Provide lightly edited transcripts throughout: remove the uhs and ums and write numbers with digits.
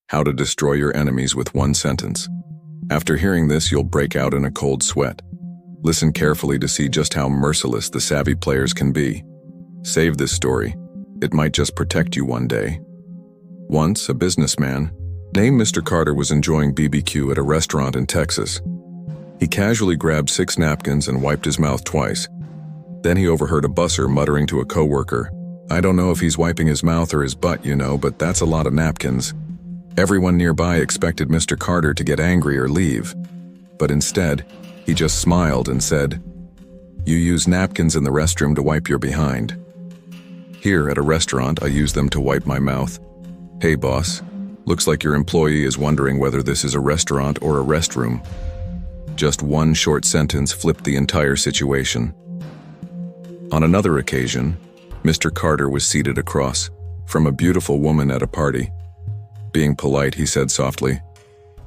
How to destroy your enemies with one sentence. After hearing this, you'll break out in a cold sweat. Listen carefully to see just how merciless the savvy players can be. Save this story. It might just protect you one day. Once, a businessman named Mr. Carter was enjoying BBQ at a restaurant in Texas. He casually grabbed 6 napkins and wiped his mouth twice. Then he overheard a busser muttering to a coworker, "I don't know if he's wiping his mouth or his butt, but that's a lot of napkins." Everyone nearby expected Mr. Carter to get angry or leave, but instead, he just smiled and said, "You use napkins in the restroom to wipe your behind. Here at a restaurant, I use them to wipe my mouth. Hey boss, looks like your employee is wondering whether this is a restaurant or a restroom." Just one short sentence flipped the entire situation. On another occasion, Mr. Carter was seated across from a beautiful woman at a party. Being polite, he said softly,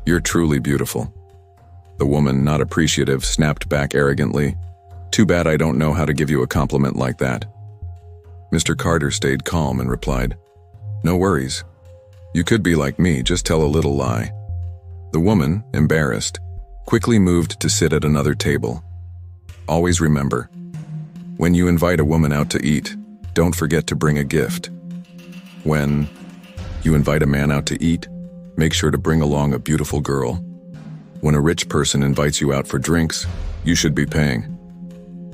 "You're truly beautiful." The woman, not appreciative, snapped back arrogantly, "Too bad I don't know how to give you a compliment like that." Mr. Carter stayed calm and replied, "No worries. You could be like me, just tell a little lie." The woman, embarrassed, quickly moved to sit at another table. Always remember, when you invite a woman out to eat, don't forget to bring a gift. When you invite a man out to eat, make sure to bring along a beautiful girl. When a rich person invites you out for drinks, you should be paying.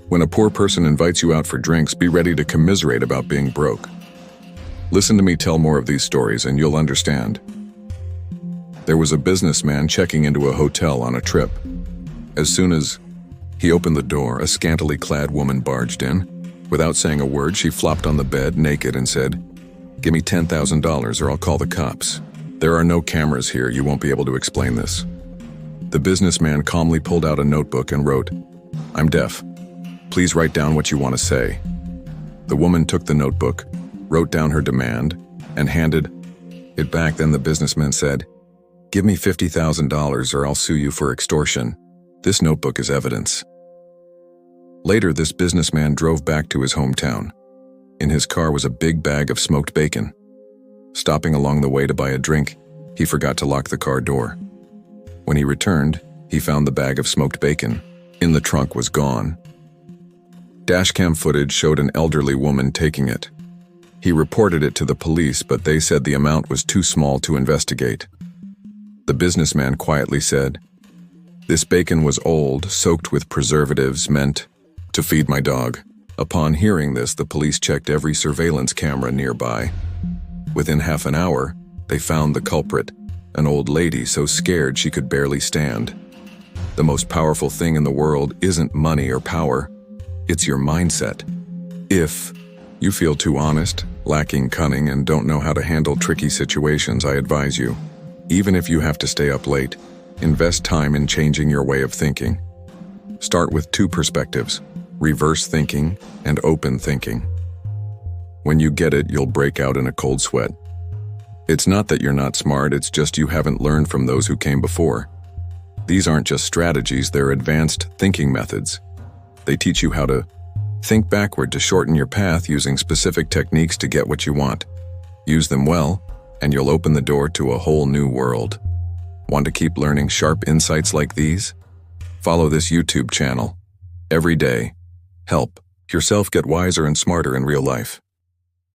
When a poor person invites you out for drinks, be ready to commiserate about being broke. Listen to me tell more of these stories and you'll understand. There was a businessman checking into a hotel on a trip. As soon as he opened the door, a scantily clad woman barged in. Without saying a word, she flopped on the bed naked and said, "Give me $10,000 or I'll call the cops. There are no cameras here, you won't be able to explain this." The businessman calmly pulled out a notebook and wrote, "I'm deaf. Please write down what you want to say." The woman took the notebook, wrote down her demand, and handed it back. Then the businessman said, "Give me $50,000 or I'll sue you for extortion. This notebook is evidence." Later, this businessman drove back to his hometown. In his car was a big bag of smoked bacon. Stopping along the way to buy a drink, he forgot to lock the car door. When he returned, he found the bag of smoked bacon in the trunk was gone. Dashcam footage showed an elderly woman taking it. He reported it to the police, but they said the amount was too small to investigate. The businessman quietly said, "This bacon was old, soaked with preservatives, meant to feed my dog." Upon hearing this, the police checked every surveillance camera nearby. Within half an hour, they found the culprit, an old lady so scared she could barely stand. The most powerful thing in the world isn't money or power, it's your mindset. If you feel too honest, lacking cunning, and don't know how to handle tricky situations, I advise you, even if you have to stay up late, invest time in changing your way of thinking. Start with 2 perspectives, reverse thinking and open thinking. When you get it, you'll break out in a cold sweat. It's not that you're not smart, it's just you haven't learned from those who came before. These aren't just strategies, they're advanced thinking methods. They teach you how to think backward to shorten your path using specific techniques to get what you want. Use them well, and you'll open the door to a whole new world. Want to keep learning sharp insights like these? Follow this YouTube channel. Every day, help yourself get wiser and smarter in real life.